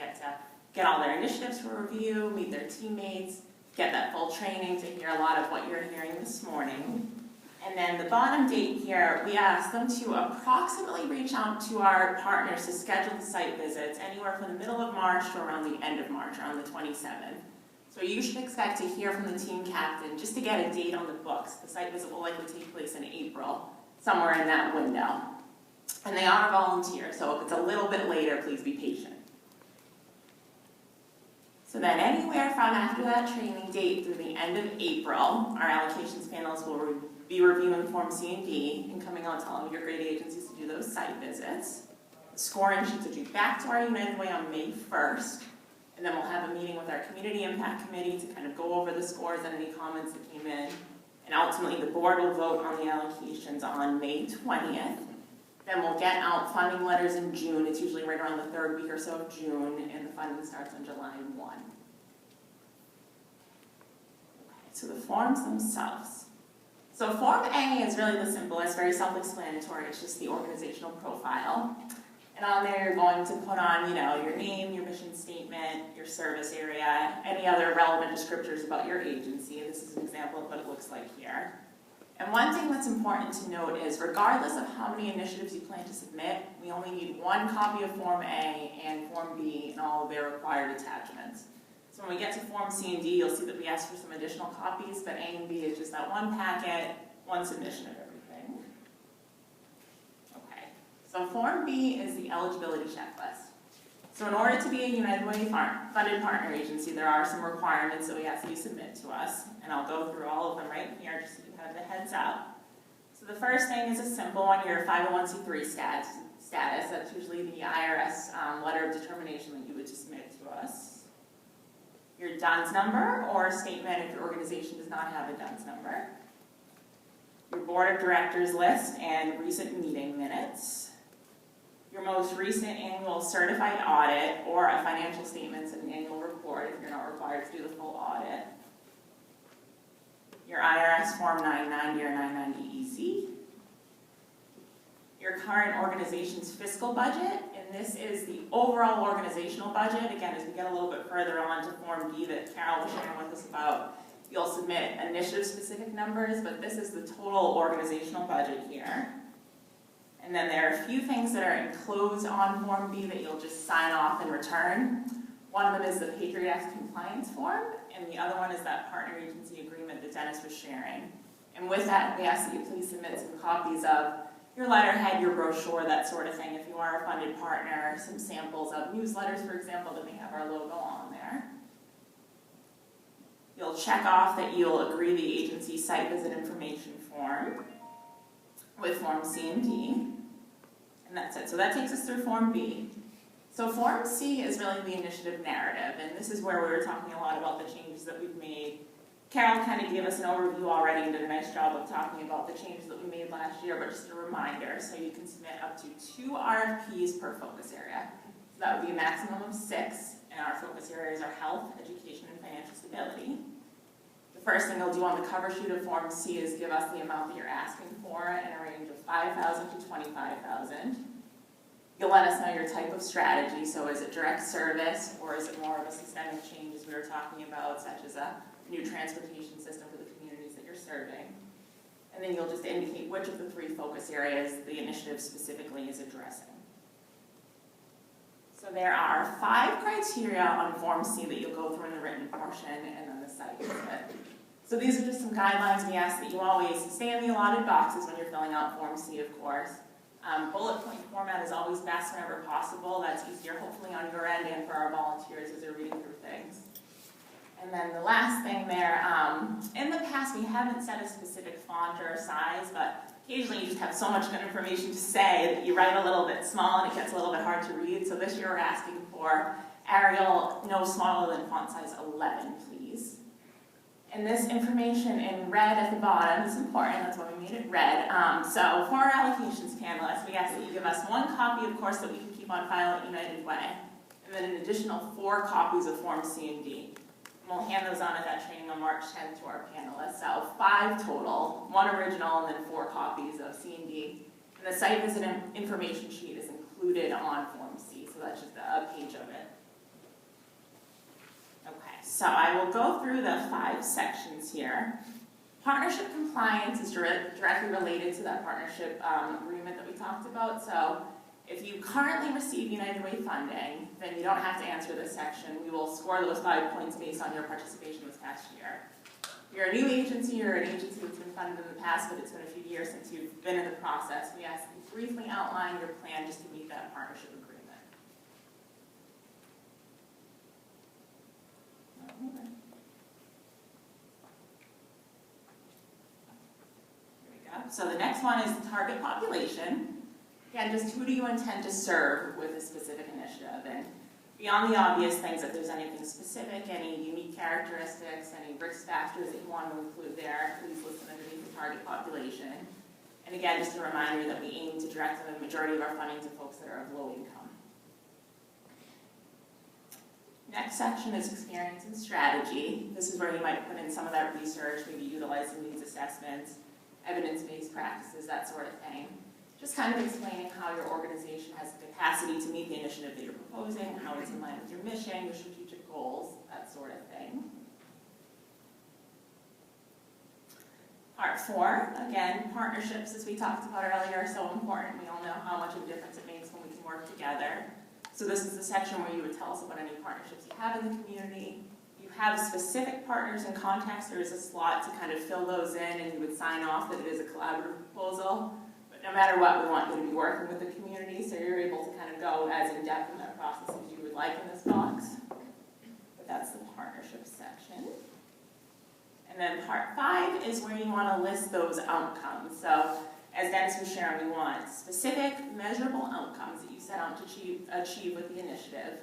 get all their initiatives for review, meet their teammates, get that full training to hear a lot of what you're hearing this morning. And then the bottom date here, we asked them to approximately reach out to our partners to schedule the site visits anywhere from the middle of March to around the end of March, around the 27th. So you should expect to hear from the team captain just to get a date on the books. The site visit will likely take place in April, somewhere in that window. And they are volunteers, so if it's a little bit later, please be patient. So then anywhere from after that training date through the end of April, our allocations panels will be reviewing Form C and D and coming out to all of your grade agencies to do those site visits. The scoring sheets are due back to our United Way on May 1st. And then we'll have a meeting with our community impact committee to kind of go over the scores and any comments that came in. And ultimately the board will vote on the allocations on May 20th. Then we'll get out funding letters in June. It's usually right around the 3rd week or so of June, and the funding starts on July 1. Okay, so the forms themselves. So Form A is really the simplest, very self-explanatory. It's just the organizational profile. And on there you're going to put on, your name, your mission statement, your service area, any other relevant descriptors about your agency. This is an example of what it looks like here. And one thing that's important to note is regardless of how many initiatives you plan to submit, we only need 1 copy of Form A and Form B and all of their required attachments. So when we get to Form C and D, you'll see that we ask for some additional copies, but A and B is just that 1 packet, 1 submission of everything. So Form B is the eligibility checklist. So in order to be a United Way funded partner agency, there are some requirements that we ask that you submit to us, and I'll go through all of them right here just so you have the heads up. So the first thing is a simple one, your 501c3 status. That's usually the IRS letter of determination that you would submit to us. Your DUNS number, or statement if your organization does not have a DUNS number. Your board of directors list and recent meeting minutes. Your most recent annual certified audit or a financial statements and annual report if you're not required to do the full audit. Your IRS Form 990 or 990EC. Your current organization's fiscal budget, and this is the overall organizational budget. Again, as we get a little bit further on to Form D that Carol was sharing with us about, you'll submit initiative-specific numbers, but this is the total organizational budget here. And then there are a few things that are enclosed on Form B that you'll just sign off and return. One of them is the Patriot Act compliance form, and the other one is that partner agency agreement that Dennis was sharing. And with that, we ask that you please submit some copies of your letterhead, your brochure, that sort of thing, if you are a funded partner, some samples of newsletters, for example, that may have our logo on there. You'll check off that you'll agree the agency site visit information form with Form C and D. And that's it. So that takes us through Form B. So Form C is really the initiative narrative, and this is where we were talking a lot about the changes that we've made. Carol kind of gave us an overview already and did a nice job of talking about the changes that we made last year, but just a reminder, so you can submit up to 2 RFPs per focus area. So that would be a maximum of 6, and our focus areas are health, education, and financial stability. The first thing you'll do on the cover sheet of Form C is give us the amount that you're asking for in a range of $5,000 to $25,000. You'll let us know your type of strategy, so is it direct service, or is it more of a systemic change as we were talking about, such as a new transportation system for the communities that you're serving. And then you'll just indicate which of the 3 focus areas the initiative specifically is addressing. So there are 5 criteria on Form C that you'll go through in the written portion, and then the site visit. So these are just some guidelines. We ask that you always stay in the allotted boxes when you're filling out Form C, of course. Bullet point format is always best whenever possible. That's easier, hopefully, on your end and for our volunteers as they're reading through things. And then the last thing there, in the past we haven't set a specific font or size, but occasionally you just have so much good information to say that you write a little bit small and it gets a little bit hard to read. So this year we're asking for Arial no smaller than font size 11, please. And this information in red at the bottom is important, that's why we made it red. So for our allocations panelists, we ask that you give us 1 copy, of course, that we can keep on file at United Way, and then an additional 4 copies of Form C and D. And we'll hand those on at that training on March 10th to our panelists. So 5 total, 1 original and then 4 copies of C and D. And the site visit information sheet is included on Form C, so that's just a page of it. Okay, so I will go through the 5 sections here. Partnership compliance is directly related to that partnership agreement that we talked about. So if you currently receive United Way funding, then you don't have to answer this section. We will score those 5 points based on your participation this past year. If you're a new agency or an agency that's been funded in the past, but it's been a few years since you've been in the process, we ask you to briefly outline your plan just to meet that partnership agreement. Here we go. So the next one is target population. Again, just who do you intend to serve with a specific initiative? And beyond the obvious things, if there's anything specific, any unique characteristics, any risk factors that you want to include there, please list them underneath the target population. And again, just a reminder that we aim to direct the majority of our funding to folks that are of low income. Next section is experience and strategy. This is where you might put in some of that research, maybe utilize some needs assessments, evidence-based practices, that sort of thing. Just kind of explaining how your organization has the capacity to meet the initiative that you're proposing, how it's in line with your mission, your strategic goals, that sort of thing. Part 4, again, partnerships, as we talked about earlier, are so important. We all know how much of a difference it makes when we can work together. So this is the section where you would tell us about any partnerships you have in the community. You have specific partners and contacts. There is a slot to kind of fill those in, and you would sign off that it is a collaborative proposal. But no matter what, we want you to be working with the community, so you're able to kind of go as in-depth in that process as you would like in this box. But that's the partnership section. And then part 5 is where you want to list those outcomes. So as Dennis was sharing, we want specific, measurable outcomes that you set out to achieve with the initiative.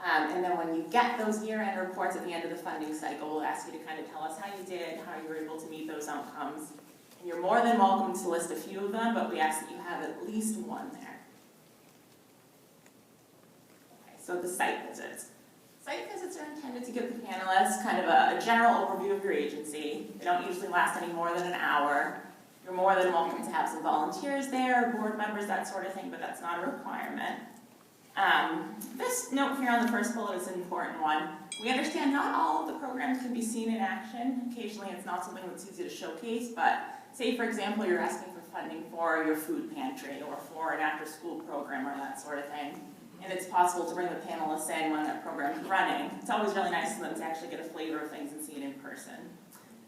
And then when you get those year-end reports at the end of the funding cycle, we'll ask you to kind of tell us how you did, how you were able to meet those outcomes. And you're more than welcome to list a few of them, but we ask that you have at least 1 there. Okay, so the site visits. Site visits are intended to give the panelists kind of a general overview of your agency. They don't usually last any more than an hour. You're more than welcome to have some volunteers there, board members, that sort of thing, but that's not a requirement. This note here on the first bullet is an important one. We understand not all of the programs can be seen in action. Occasionally it's not something that's easy to showcase, but say, for example, you're asking for funding for your food pantry or for an after-school program or that sort of thing, and it's possible to bring the panelists in when that program's running. It's always really nice for them to actually get a flavor of things and see it in person.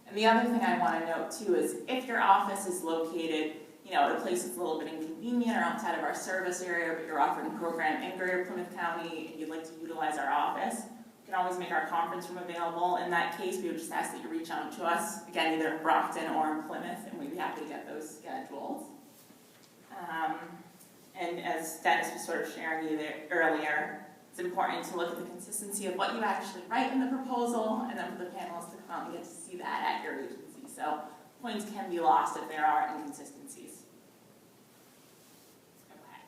And the other thing I want to note, too, is if your office is located, at a place that's a little bit inconvenient or outside of our service area, but you're offering a program in Greater Plymouth County and you'd like to utilize our office, we can always make our conference room available. In that case, we would just ask that you reach out to us, again, either in Brockton or in Plymouth, and we'd be happy to get those scheduled. And as Dennis was sort of sharing earlier, It's important to look at the consistency of what you actually write in the proposal, and then for the panelists to come out and get to see that at your agency. So points can be lost if there are inconsistencies. Okay.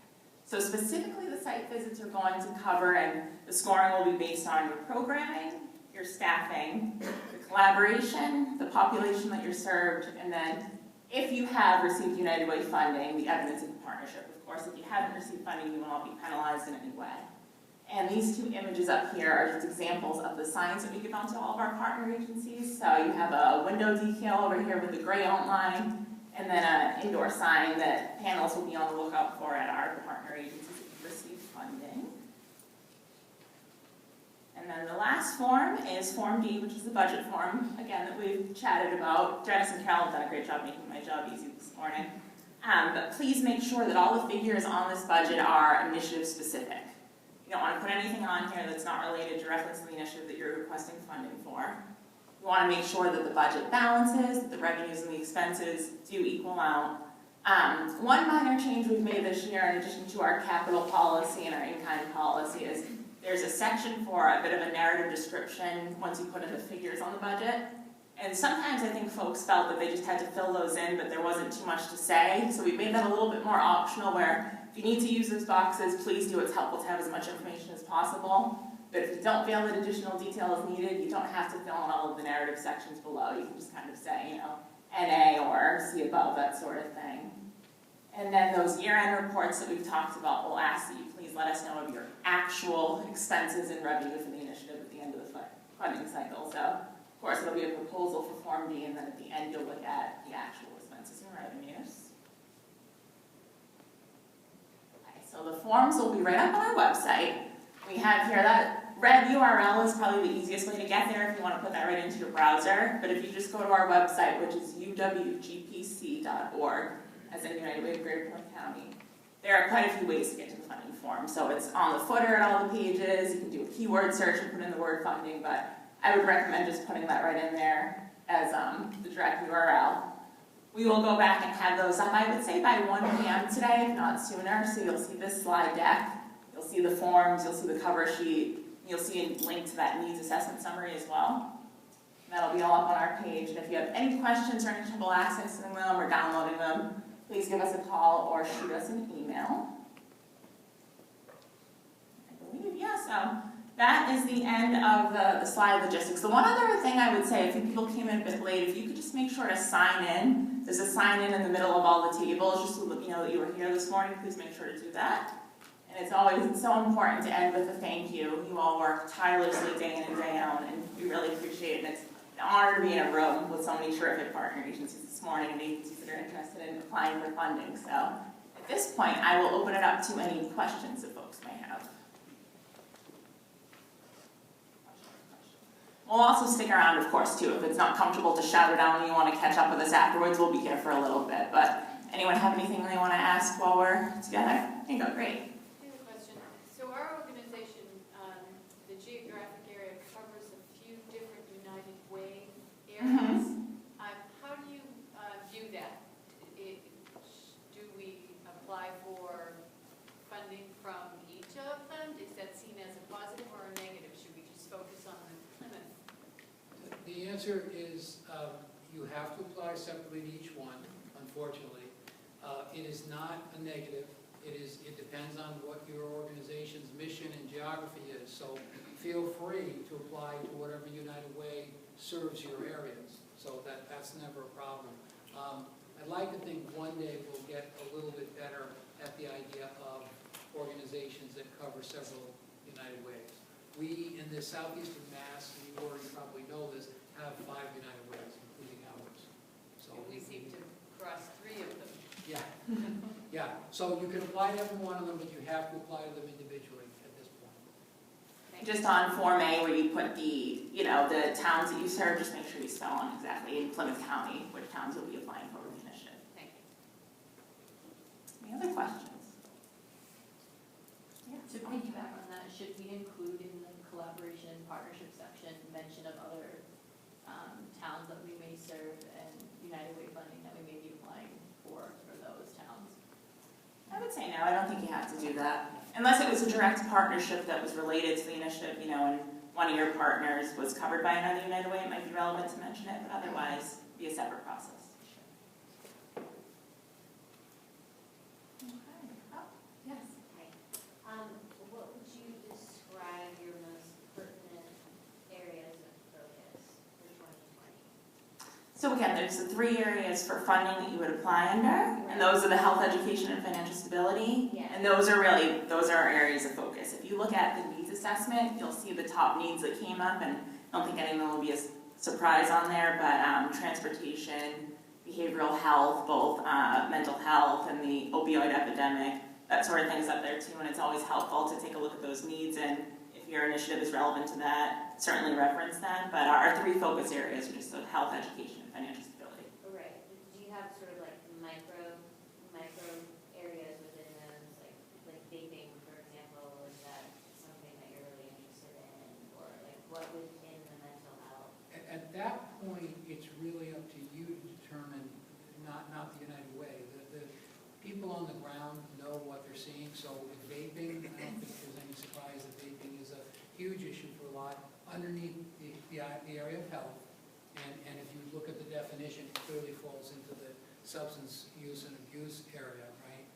So specifically the site visits are going to cover, and the scoring will be based on your programming, your staffing, the collaboration, the population that you're served, and then if you have received United Way funding, the evidence of the partnership. Of course, if you haven't received funding, you will not be penalized in any way. And these two images up here are just examples of the signs that we give out to all of our partner agencies. So you have a window decal over here with the gray outline, and then an indoor sign that panelists will be on the lookout for at our partner agencies if you've received funding. And then the last form is Form D, which is the budget form, again, that we've chatted about. Dennis and Carol have done a great job making my job easy this morning. But please make sure that all the figures on this budget are initiative specific. You don't want to put anything on here that's not related directly to the initiative that you're requesting funding for. You want to make sure that the budget balances, that the revenues and the expenses do equal out. One minor change we've made this year, in addition to our capital policy and our in-kind policy, is there's a section for a bit of a narrative description once you put in the figures on the budget. And sometimes I think folks felt that they just had to fill those in, but there wasn't too much to say. So we made that a little bit more optional, where if you need to use those boxes, please do. It's helpful to have as much information as possible. But if you don't feel that additional detail is needed, you don't have to fill in all of the narrative sections below. You can just kind of say, you know, NA or see above, that sort of thing. And then those year-end reports that we've talked about will ask that you please let us know of your actual expenses and revenue for the initiative at the end of the funding cycle. So, of course, it'll be a proposal for Form D, and then at the end you'll look at the actual expenses and revenues. Okay, so the forms will be right up on our website. We have here that red URL is probably the easiest way to get there if you want to put that right into your browser. But if you just go to our website, which is uwgpc.org, as in United Way of Greater Plymouth County, there are quite a few ways to get to the funding form. So it's on the footer at all the pages. You can do a keyword search and put in the word funding, but I would recommend just putting that right in there as the direct URL. We will go back and have those up, I would say, by 1 p.m. today, if not sooner. So you'll see this slide deck. You'll see the forms. You'll see the cover sheet. You'll see a link to that needs assessment summary as well. And that'll be all up on our page. And if you have any questions or any trouble accessing them or downloading them, please give us a call or shoot us an email. I believe, yeah, so that is the end of the slide logistics. The one other thing I would say, a few people came in a bit late, if you could just make sure to sign in. There's a sign in the middle of all the tables, just so that you know that you were here this morning. Please make sure to do that. And it's always so important to end with a thank you. You all work tirelessly day in and day out, and we really appreciate it. And it's an honor to be in a room with so many terrific partner agencies this morning and agencies that are interested in applying for funding. So at this point, I will open it up to any questions that folks may have. We'll also stick around, of course, too. If it's not comfortable to shout it out and you want to catch up with us afterwards, we'll be here for a little bit. But anyone have anything they want to ask while we're together? There you go, great. I have a question. So our organization, the geographic area covers a few different United Way areas. How do you view that? Do we apply for funding from each of them? Is that seen as a positive or a negative? Should we just focus on the Plymouth? The answer is you have to apply separately to each one, unfortunately. It is not a negative. It depends on what your organization's mission and geography is. So feel free to apply to whatever United Way serves your areas. So that's never a problem. I'd like to think one day we'll get a little bit better at the idea of organizations that cover several United Ways. We, in the southeastern Mass, and you already probably know this, have 5 United Ways, including ours. So We seem to cross 3 of them. Yeah, yeah. So you can apply to every one of them, but you have to apply to them individually at this point. Just on Form A, where you put the, the towns that you serve, just make sure you spell on exactly in Plymouth County which towns you'll be applying for with the initiative. Thank you. Any other questions? Yeah. To piggyback on that, should we include in the collaboration partnership section mention of other towns that we may serve and United Way funding that we may be applying for those towns? I would say no. I don't think you have to do that. Unless it was a direct partnership that was related to the initiative, you know, and one of your partners was covered by another United Way, it might be relevant to mention it, but otherwise, be a separate process. Yes. Hi. What would you describe your most pertinent areas of focus for 2020? So again, there's the 3 areas for funding that you would apply under, and those are the health, education, and financial stability. Yeah. And those are our areas of focus. If you look at the needs assessment, you'll see the top needs that came up, and I don't think anyone will be a surprise on there, but transportation, behavioral health, both mental health and the opioid epidemic, that sort of thing is up there too, and it's always helpful to take a look at those needs, and if your initiative is relevant to that, certainly reference that. But our 3 focus areas are just the health, education, and financial stability. Right. Do you have sort of like micro areas within those, like vaping, for example? Is that something that you're really interested in, or like what within the mental health? At that point, it's really up to you to determine, not the United Way. The people on the ground know what they're seeing, so with vaping, I don't think there's any surprise that vaping is a huge issue for a lot underneath the area of health. And if you look at the definition, it clearly falls into the substance use and abuse area, right?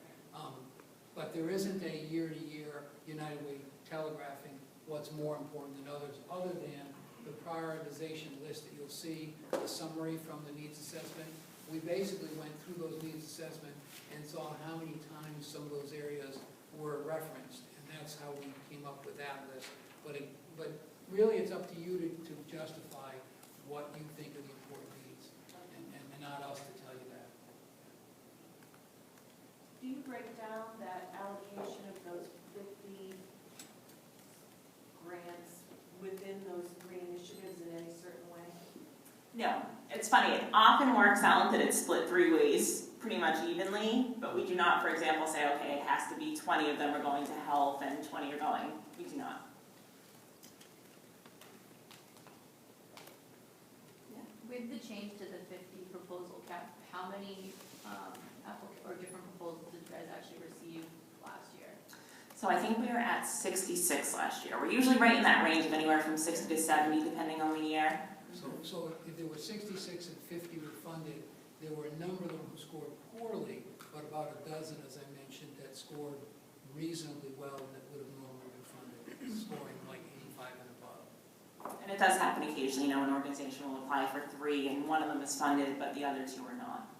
But there isn't a year-to-year United Way telegraphing what's more important than others, other than the prioritization list that you'll see, the summary from the needs assessment. We basically went through those needs assessment and saw how many times some of those areas were referenced, and that's how we came up with that list. But really, it's up to you to justify what you think are the important needs, and not us to tell you that. Do you break down that allocation of those 50 grants within those 3 initiatives in any certain way? No, it's funny. It often works out that it's split 3 ways, pretty much evenly, but we do not, for example, say, okay, it has to be 20 of them are going to health and 20 are going. We do not. With the change to the 50 proposal cap, how many different proposals did you guys actually receive last year? So I think we were at 66 last year. We're usually right in that range of anywhere from 60 to 70, depending on the year. So if there were 66 and 50 were funded, there were a number of them who scored poorly, but about a dozen, as I mentioned, that scored reasonably well and that would have normally been funded, scoring like 85 and above. And it does happen occasionally, an organization will apply for 3 and one of them is funded, but the other 2 are not.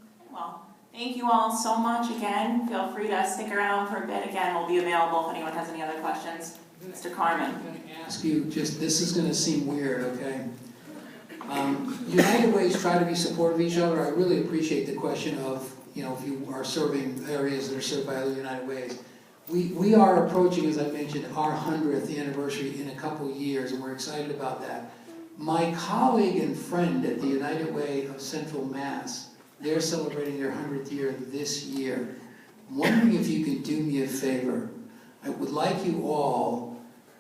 Okay, well, thank you all so much again. Feel free to stick around for a bit. Again, we'll be available if anyone has any other questions. Mr. Carmen. I'm going to ask you, this is going to seem weird, okay? United Ways try to be supportive of each other. I really appreciate the question of, if you are serving areas that are served by other United Ways. We are approaching, as I mentioned, our 100th anniversary in a couple of years, and we're excited about that. My colleague and friend at the United Way of Central Mass, they're celebrating their 100th year this year. I'm wondering if you can do me a favor. I would like you all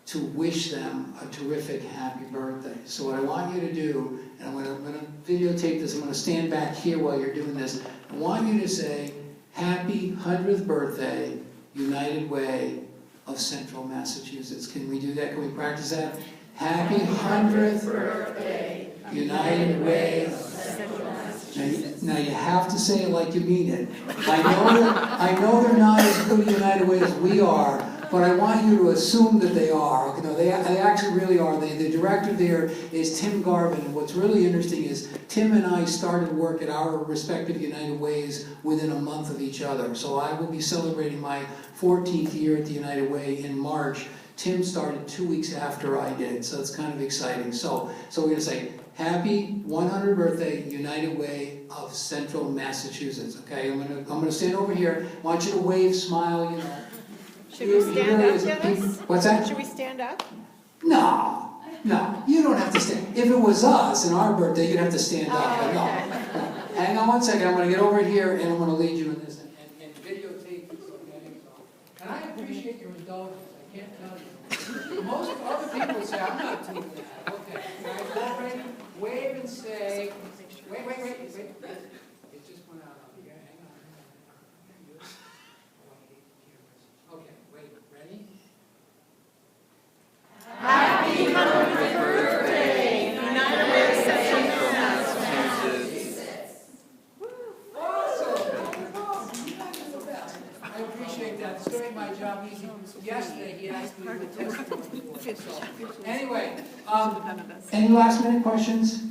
to wish them a terrific happy birthday. So what I want you to do, and I'm going to videotape this, I'm going to stand back here while you're doing this. I want you to say, happy 100th birthday, United Way of Central Massachusetts. Can we do that? Can we practice that? Happy 100th birthday, United Way of Central Massachusetts. Now you have to say it like you mean it. I know they're not as good a United Way as we are, but I want you to assume that they are. No, they actually really are. The director there is Tim Garvin, and what's really interesting is Tim and I started work at our respective United Ways within a month of each other. So I will be celebrating my 14th year at the United Way in March. Tim started 2 weeks after I did, so it's kind of exciting. So we're going to say, happy 100th birthday, United Way of Central Massachusetts. Okay, I'm going to stand over here. I want you to wave, smile, Should we stand up, Dennis? What's that? Should we stand up? No, you don't have to stand. If it was us and our birthday, you'd have to stand up. Oh, No. Hang on one second. I'm going to get over here and I'm going to lead you in this and videotape this. Okay? And I appreciate your indulgence. I can't tell you. Most other people say, I'm not doing that. Okay. Guys, all ready? Wave and say. Wait. It just went out on me. Hang on. Any last minute questions?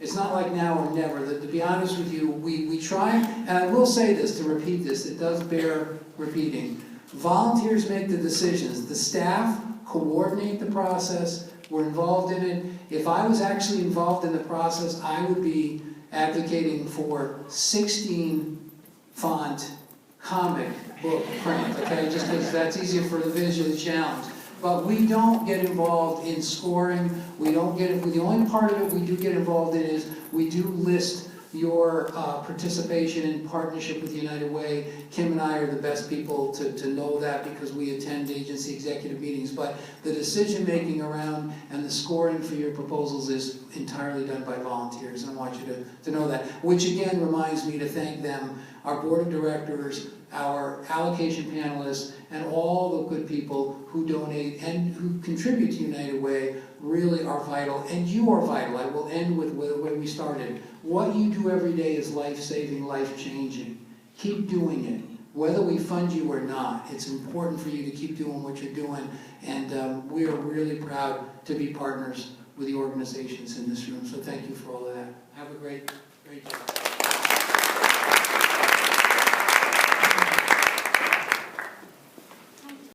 It's not like now or never. To be honest with you, we try, and I will say this, to repeat this, it does bear repeating. Volunteers make the decisions. The staff coordinate the process. We're involved in it. If I was actually involved in the process, I would be advocating for 16 font comic book print, okay? Just because that's easier for the visual challenge. But we don't get involved in scoring. We don't get, the only part of it we do get involved in is we do list your participation in partnership with United Way. Kim and I are the best people to know that because we attend agency executive meetings. But the decision-making around and the scoring for your proposals is entirely done by volunteers. And I want you to know that. Which again reminds me to thank them, our board of directors, our allocation panelists, and all the good people who donate and who contribute to United Way really are vital. And you are vital. I will end with the way we started. What you do every day is life-saving, life-changing. Keep doing it. Whether we fund you or not, it's important for you to keep doing what you're doing. And we are really proud to be partners with the organizations in this room. So thank you for all of that. Have a great day.